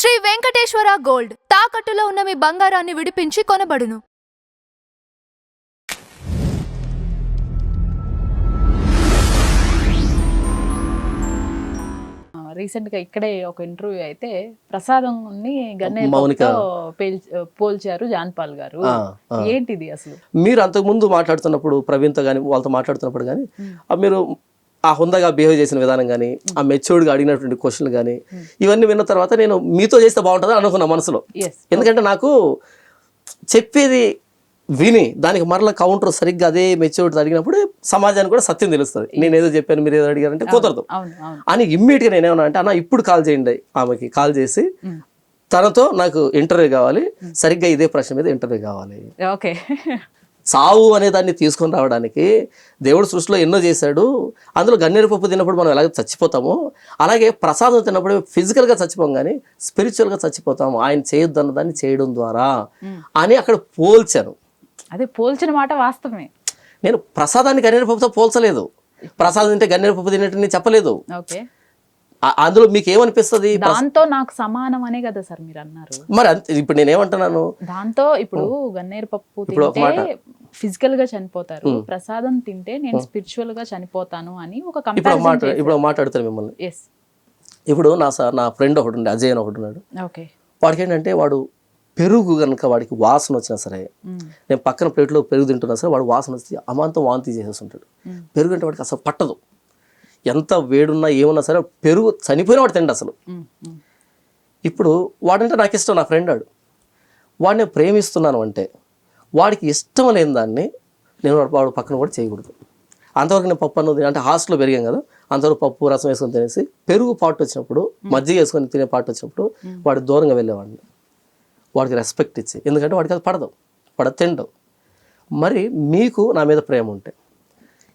Shri Venkateswara gold తాకట్టులో ఉన్న మీ బంగారాన్ని విడిపించి కొనబడును. రీసెంట్ గా ఇక్కడే ఒక ఇంటర్వ్యూ అయితే ప్రసాదం గన్నేరుతో పోల్చారు జాన్పాల్ గారు. ఏంటిది అసలు? మీరు అంతకుముందు మాట్లాడుతున్నప్పుడు ప్రవీణ్తో కానీ వాళ్ళతో మాట్లాడుతున్నప్పుడు కానీ మీరు ఆ హుందాగా బిహేవ్ చేసిన విధానం కానీ ఆ మెచ్యూర్డ్గా అడిగినటువంటి క్వశ్చన్లు కానీ ఇవన్నీ విన్న తర్వాత నేను మీతో చేస్తే బాగుంటుందని అనుకున్నా మనసులో. ఎందుకంటే నాకు చెప్పేది విని దానికి మరలా కౌంటర్ సరిగ్గా అదే మెచ్యూరిటీ అడిగినప్పుడు సమాజానికి కూడా సత్యం తెలుస్తుంది. నేను ఏదో చెప్పాను మీరు ఏదో అడిగారంటే కుదరదు అని ఇమ్మీడియట్గా నేనేమన్నా అంటే అన్న ఇప్పుడు కాల్ చేయండి, ఆమెకి కాల్ చేసి తనతో నాకు ఇంటర్వ్యూ కావాలి, సరిగ్గా ఇదే ప్రశ్న మీద ఇంటర్వ్యూ కావాలి. ఓకే, సావు అనే దాన్ని తీసుకొని రావడానికి దేవుడు సృష్టిలో ఎన్నో చేశాడు. అందులో గన్నేరు పప్పు తిన్నప్పుడు మనం ఎలాగ చచ్చిపోతామో అలాగే ప్రసాదం తిన్నప్పుడు ఫిజికల్గా చచ్చిపోం కానీ స్పిరిచువల్గా చచ్చిపోతాము ఆయన చేయొద్దు అన్న దాన్ని చేయడం ద్వారా అని అక్కడ పోల్చాను. అదే పోల్చిన మాట వాస్తవమే. నేను ప్రసాదాన్ని గన్నేరు పప్పుతో పోల్చలేదు, ప్రసాదం తింటే గన్నేరు పప్పు తిన్నట్టు నేను చెప్పలేదు. ఓకే, అందులో మీకు ఏమనిపిస్తుంది? దాంతో నాకు సమానం అనే కదా సార్ మీరు అన్నారు. మరి ఇప్పుడు నేనేమంటున్నాను, దాంతో ఇప్పుడు గన్నేరు పప్పు తింటే ఫిజికల్ గా చనిపోతారు, ప్రసాదం తింటే నేను స్పిరిచువల్ గా చనిపోతాను అని ఒక ఇప్పుడు మాట్లాడుతాను మిమ్మల్ని. ఇప్పుడు నా ఫ్రెండ్ ఒకటి ఉండే అజయ్ అని ఒకటి ఉన్నాడు. ఓకే, వాడికి ఏంటంటే వాడు పెరుగు కనుక వాడికి వాసన వచ్చినా సరే, నేను పక్కన ప్లేట్లో పెరుగు తింటున్నా సరే వాడు వాసన వచ్చి అమాంతం వాంతి చేసేస్తుంటాడు. పెరుగు అంటే వాడికి అసలు పట్టదు, ఎంత వేడున్నా ఏమన్నా సరే పెరుగు చనిపోయిన వాడు తిండి అసలు. ఇప్పుడు వాడంటే నాకు ఇష్టం, నా ఫ్రెండ్ వాడిని ప్రేమిస్తున్నాను అంటే వాడికి ఇష్టం లేని దాన్ని నేను వాడు పక్కన కూడా చేయకూడదు. అంతవరకు నేను పప్పు అన్నది అంటే హాస్టల్లో పెరిగాం కదా, అంతవరకు పప్పు రసం వేసుకొని తినేసి పెరుగు పాటు వచ్చినప్పుడు మజ్జిగ వేసుకొని తినే పాటు వచ్చినప్పుడు వాడు దూరంగా వెళ్ళేవాడిని, వాడికి రెస్పెక్ట్ ఇచ్చి. ఎందుకంటే వాడికి అది పడదు తిండవు. మరి మీకు నా మీద ప్రేమ ఉంటే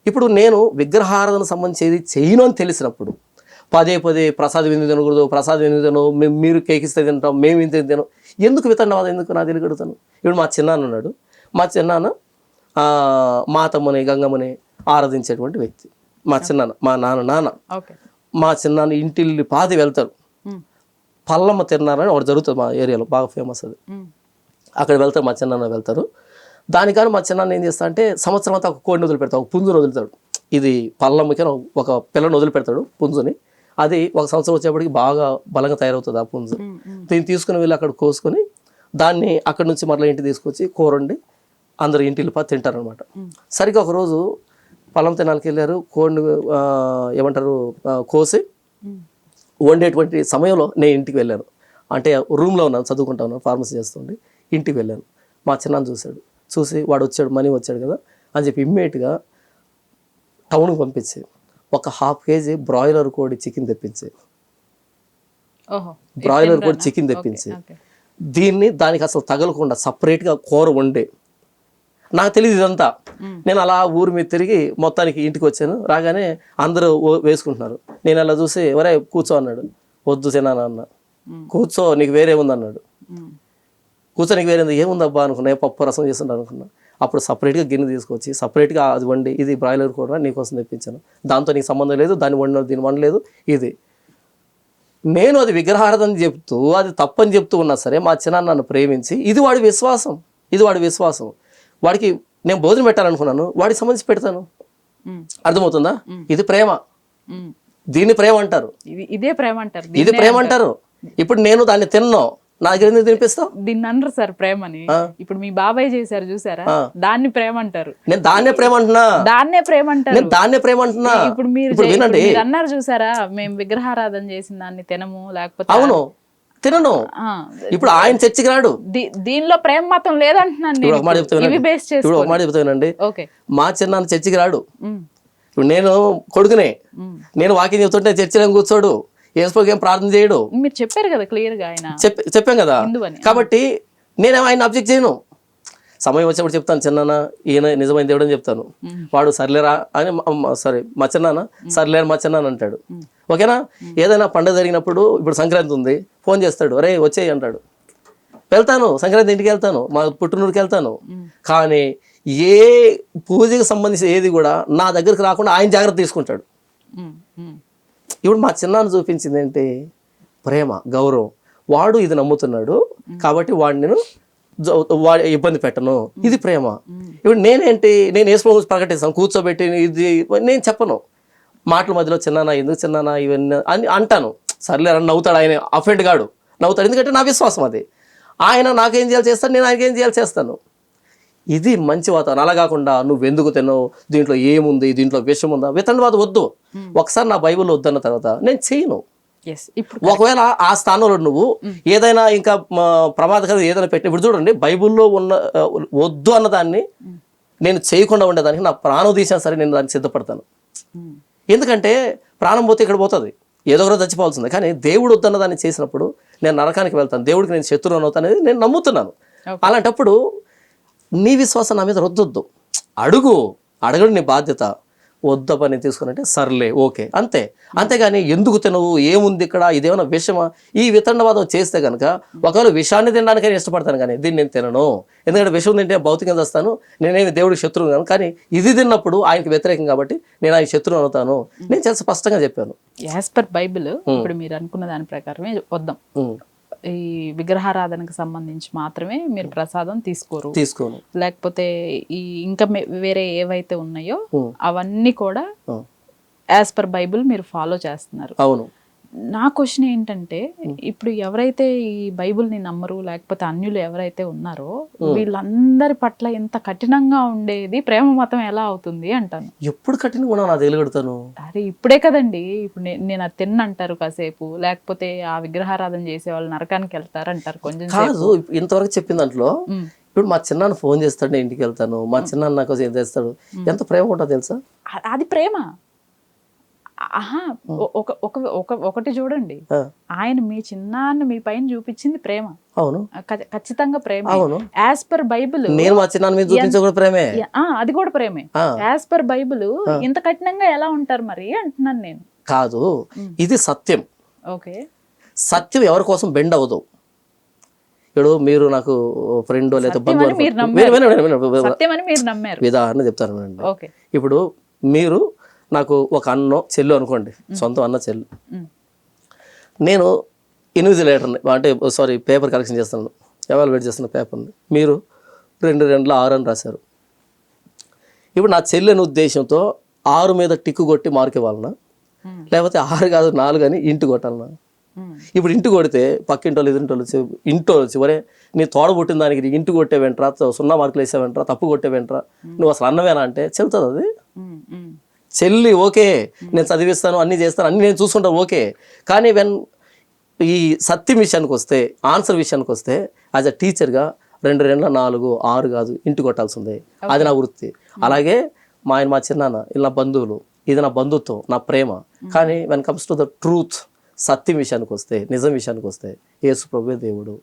ఇప్పుడు నేను విగ్రహారాధన సంబంధించేది చేయను అని తెలిసినప్పుడు పదే ప్రసాదం ఎందుకు తినకూడదు, ప్రసాదం ఎందుకు తినవు, మీరు కేకిస్తే తింటాం, మేము ఇంత తినాం, ఎందుకు వితండవాదం ఎందుకు నా తెలియగడుగుతాను. ఇప్పుడు మా చిన్నాన్న ఉన్నాడు, మా చిన్నాన్న మాతమ్మని గంగమ్మని ఆరాధించేటువంటి వ్యక్తి. మా చిన్నాన్న మా నాన్న మా చిన్నాన్న ఇంటిల్లి పాది వెళ్తారు. పల్లమ్మ తిన్నారని ఒకటి జరుగుతుంది మా ఏరియాలో, బాగా ఫేమస్ అది. అక్కడ వెళ్తారు, మా చిన్నాన్న వెళ్తారు. దానికని మా చిన్నాన్న ఏం చేస్తా అంటే సంవత్సరం అంతా ఒక కోడిని వదిలిపెడతాడు, ఒక పుంజుని వదులుతాడు. ఇది పల్లమ్మకి ఒక పిల్లని వదిలిపెడతాడు పుంజుని. అది ఒక సంవత్సరం వచ్చేప్పటికి బాగా బలంగా తయారవుతుంది ఆ పుంజు. దీన్ని తీసుకుని వెళ్ళి అక్కడ కోసుకొని దాన్ని అక్కడి నుంచి మరలా ఇంటికి తీసుకొచ్చి కూరండి అందరు ఇంటికి తింటారనమాట. సరిగ్గా ఒకరోజు పొలం తినాలకి వెళ్ళారు, కోడిని ఏమంటారు కోసి వండేటువంటి సమయంలో నేను ఇంటికి వెళ్ళాను. అంటే రూమ్లో ఉన్నాను, చదువుకుంటా ఉన్నాను, ఫార్మసీ చేస్తుండే. ఇంటికి వెళ్ళాను, మా చిన్నాన్న చూసి వాడు వచ్చాడు, మనీ వచ్చాడు కదా అని చెప్పి ఇమ్మీడియట్గా టౌన్కి పంపించి ఒక 1/2 kg బ్రాయిలర్ కోడి చికెన్ తెప్పించి దానికి అసలు తగలకుండా సపరేట్గా కూర వండే. నాకు తెలియదు ఇదంతా. నేను అలా ఊరి మీద తిరిగి మొత్తానికి ఇంటికి వచ్చాను. రాగానే అందరూ వేసుకుంటున్నారు. నేను అలా చూసి ఎవరే కూర్చో అన్నాడు. వద్దు తినాను అన్న. కూర్చో నీకు వేరే ఉంది అన్నాడు. కూర్చో నీకు వేరే ఏముందబ్బా అనుకున్నా, పప్పు రసం చేస్తుంటా అనుకున్నా. అప్పుడు సపరేట్గా గిన్నె తీసుకొచ్చి సపరేట్గా అది వండి, ఇది బ్రాయిలర్ కూర నీకోసం తెప్పించాను, దాంతో నీకు సంబంధం లేదు, దాన్ని దీన్ని వండలేదు. ఇది నేను అది విగ్రహారాధన చెప్తూ అది తప్పని చెప్తూ ఉన్నా సరే మా చిన్నాన్న నన్ను ప్రేమించి ఇది వాడి విశ్వాసం. వాడికి నేను భోజనం పెట్టాలనుకున్నాను, వాడికి సంబంధించి పెడతాను. అర్థమవుతుందా? ఇది ప్రేమ. దీన్ని ప్రేమ అంటారు, ఇది ప్రేమ అంటారు. ఇప్పుడు నేను దాన్ని తిన్నాను, నా దగ్గర ఎందుకు తినిపిస్తావు? దీన్ని అనరు సార్ ప్రేమని. ఇప్పుడు మీ బాబాయ్ చేశారు చూసారా, దాన్ని ప్రేమ అంటారు. నేను దాన్నే ప్రేమ అంటున్నా. ఇప్పుడు మీరు అన్నారు చూసారా, మేము విగ్రహారాధన చేసిన దాన్ని తినము, లేకపోతే అవును తినను. ఇప్పుడు ఆయన చర్చికి రాడు, దీనిలో ప్రేమ మాత్రం లేదంటున్నాను. ఒక మాట చెప్తానండి, మా చిన్నాన్న చర్చికి రాడు. ఇప్పుడు నేను కొడుకునే, నేను వాకింగ్ చెప్తుంటే చర్చిలో కూర్చోడు, యేసుప్రభుకి ఏం ప్రార్థన చేయడు. మీరు చెప్పారు కదా క్లియర్ గా, ఆయన చెప్పాం కదా. కాబట్టి నేనేమో ఆయన అబ్జెక్ట్ చేయను. సమయం వచ్చినప్పుడు చెప్తాను, చిన్నాన్న ఈయన నిజమైన దేవుడు అని చెప్తాను. వాడు సర్లేరా అని మా చిన్నాన్న సర్లేరు మా చిన్నాన్న అంటాడు. ఓకేనా? ఏదైనా పండుగ జరిగినప్పుడు ఇప్పుడు సంక్రాంతి ఉంది, ఫోన్ చేస్తాడు, అరే వచ్చేయి అంటాడు. వెళ్తాను, సంక్రాంతి ఇంటికి వెళ్తాను, మా పుట్టినూరుకి వెళ్తాను. కానీ ఏ పూజకి సంబంధించి ఏది కూడా నా దగ్గరికి రాకుండా ఆయన జాగ్రత్త తీసుకుంటాడు. ఇప్పుడు మా చిన్నాన్న చూపించింది ఏంటి? ప్రేమ, గౌరవం. వాడు ఇది నమ్ముతున్నాడు కాబట్టి వాడిని నేను వాడి ఇబ్బంది పెట్టను, ఇది ప్రేమ. ఇప్పుడు నేనేంటి, నేను యేసు ప్రభువుని ప్రకటిస్తాను, కూర్చోబెట్టి ఇది నేను చెప్పను. మాటల మధ్యలో చిన్నానా ఎందుకు చిన్నానా ఇవన్నీ అని అంటాను. సర్లే అని నవ్వుతాడు, ఆయన అఫెండ్ కాడు, నవ్వుతాడు, ఎందుకంటే నా విశ్వాసం అది. ఆయన నాకేం చేయాలి చేస్తాను, నేను ఆయనకి ఏం చేయాలి చేస్తాను. ఇది మంచి వాతావరణం. అలా కాకుండా నువ్వు ఎందుకు తిన్నావు, దీంట్లో ఏముంది, దీంట్లో విషం ఉందా, వితండవాదం వద్దు. ఒకసారి నా బైబిల్ వద్దన్న తర్వాత నేను చేయను. ఇప్పుడు ఒకవేళ ఆ స్థానంలో నువ్వు ఏదైనా ఇంకా ప్రమాదకరం ఏదైనా పెట్టి, ఇప్పుడు చూడండి బైబిల్లో ఉన్న వద్దు అన్నదాన్ని నేను చేయకుండా ఉండేదానికి నా ప్రాణం తీసినా సరే నేను దానికి సిద్ధపడతాను. ఎందుకంటే ప్రాణం పోతే ఇక్కడ పోతుంది, ఏదో ఒకరోజు చచ్చిపోవాల్సింది. కానీ దేవుడు వద్దన్న దాన్ని చేసినప్పుడు నేను నరకానికి వెళ్తాను, దేవుడికి నేను శత్రువుని అవుతాను అనేది నేను నమ్ముతున్నాను. అలాంటప్పుడు నీ విశ్వాసం నా మీద రుద్దొద్దు, అడగడం నీ బాధ్యత. వద్ద పని తీసుకున్నట్టే సర్లే ఓకే అంతే. అంతేగాని ఎందుకు తినవు, ఏముంది ఇక్కడ, ఇదేమైనా విషమా, ఈ వితండవాదం చేస్తే కనుక ఒకవేళ విషాన్ని తినడానికైనా ఇష్టపడతాను, కానీ దీన్ని నేను తినను. ఎందుకంటే విషం తింటే భౌతికంగా వస్తాను, నేనేమి దేవుడికి శత్రువు కాను. కానీ ఇది తిన్నప్పుడు ఆయనకి వ్యతిరేకం కాబట్టి నేను ఆయన శత్రువు అవుతాను. నేను చాలా స్పష్టంగా చెప్పాను. యాజ్ పర్ బైబిల్ ఇప్పుడు మీరు అనుకున్న దాని ప్రకారమే వద్దాం. ఈ విగ్రహారాధనకు సంబంధించి మాత్రమే మీరు ప్రసాదం తీసుకోను, లేకపోతే ఈ ఇంకా వేరే ఏవైతే ఉన్నాయో అవన్నీ కూడా యాజ్ పర్ బైబిల్ మీరు ఫాలో చేస్తున్నారు. అవును. నా క్వశ్చన్ ఏంటంటే, ఇప్పుడు ఎవరైతే ఈ బైబిల్ని నమ్మరు, లేకపోతే అన్యులు ఎవరైతే ఉన్నారో వీళ్ళందరి పట్ల ఎంత కఠినంగా ఉండేది ప్రేమ మతం ఎలా అవుతుంది అంటాను. ఎప్పుడు కఠినంగా నా తెలియగలుగుతాను? అరే ఇప్పుడే కదండి, ఇప్పుడు నేను అది తిన్నంటారు కాసేపు, లేకపోతే ఆ విగ్రహారాధన చేసే వాళ్ళు నరకానికి వెళ్తారు అంటారు కొంచెం కాదు. ఇంతవరకు చెప్పిన దాంట్లో ఇప్పుడు మా చిన్నాన్న ఫోన్ చేస్తాడు, నేను ఇంటికి వెళ్తాను, మా చిన్నాన్న నాకు ఏం చేస్తాడు, ఎంత ప్రేమ ఉంటుందో తెలుసా? అది ప్రేమ. ఆహా, ఒకటి చూడండి, ఆయన మీ చిన్నాన్న మీ పైన చూపించింది ప్రేమ. అవును, ఖచ్చితంగా ప్రేమ. అవును. యాజ్ పర్ బైబిల్ నేను మా చిన్నాన్న మీద చూపించే కూడా ప్రేమే, అది కూడా ప్రేమే. యాజ్ పర్ బైబిల్ ఇంత కఠినంగా ఎలా ఉంటారు మరి అంటున్నాను నేను. కాదు, ఇది సత్యం. ఓకే, సత్యం ఎవరి కోసం బెండ్ అవ్వదు. ఇప్పుడు మీరు నాకు ఫ్రెండ్ లేదా ఉదాహరణ చెప్తాను. ఇప్పుడు మీరు నాకు ఒక అన్నో చెల్లు అనుకోండి, సొంతం అన్న చెల్లు. నేను ఇన్విజిలేటర్ని, అంటే పేపర్ కలెక్షన్ చేస్తున్నాను, ఎవాల్యుయేట్ చేస్తున్న పేపర్ని. మీరు 2-2-6 అని రాశారు. ఇప్పుడు నా చెల్లిని ఉద్దేశంతో 6 మీద టిక్కు కొట్టి మార్క్ ఇవ్వాలన్నా, లేకపోతే 6 కాదు 4 అని ఇంటి కొట్టాలన్నా? ఇప్పుడు ఇంటి కొడితే పక్కింటోళ్ళు ఎదురింటోళ్ళు ఇంట్లో చివరే నీ తోడ పుట్టిన దానికి ఇంటి కొట్టే వెంట్రా, 0 మార్కులు వేసావేంట్రా, తప్పు కొట్టే వెంట్రా, నువ్వు అసలు అన్నవేనా అంటే చెల్లుతుంది అది. చెల్లి ఓకే, నేను చదివిస్తాను, అన్నీ చేస్తాను, అన్నీ నేను చూసుకుంటాను, ఓకే. కానీ ఈ సత్యం విషయానికి వస్తే, ఆన్సర్ విషయానికి వస్తే, యాజ్ అ టీచర్గా 2-2-4 6 కాదు ఇంటి కొట్టాల్సిందే. అది నా వృత్తి. అలాగే మా చిన్నాన్న, ఇలా నా బంధువులు, ఇది నా బంధుత్వం, నా ప్రేమ. కానీ when comes to the truth, సత్యం విషయానికి వస్తే, నిజం విషయానికి వస్తే, యేసు ప్రభువే దేవుడు.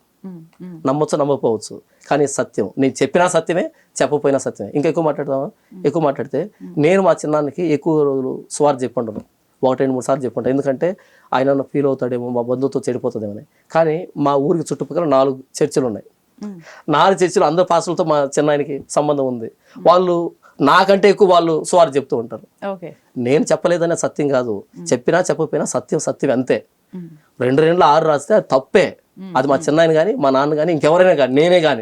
నమ్మొచ్చు నమ్మకపోవచ్చు, కానీ సత్యం. నేను చెప్పినా సత్యమే, చెప్పకపోయినా సత్యమే. ఇంకా ఎక్కువ మాట్లాడదామా? ఎక్కువ మాట్లాడితే నేను మా చిన్నానికి ఎక్కువ రోజులు సువార్త చెప్పుంటాను, 1-2-3 సార్లు చెప్పుంటాను. ఎందుకంటే ఆయన ఫీల్ అవుతాడేమో, మా బంధువుతో చెడిపోతుందేమో. కానీ మా ఊరికి చుట్టుపక్కల 4 చర్చిలు ఉన్నాయి. 4 చర్చిలు అందరు పాస్టర్లతో మా చిన్నాయనకి సంబంధం ఉంది. వాళ్ళు నాకంటే ఎక్కువ వాళ్ళు సువార్త చెప్తూ ఉంటారు. నేను చెప్పలేదనే సత్యం కాదు, చెప్పినా చెప్పకపోయినా సత్యం సత్యం అంతే. 2-2-6 రాస్తే అది తప్పే. అది మా చిన్నాయన కానీ, మా నాన్న కానీ, ఇంకెవరైనా కానీ, నేనే కానీ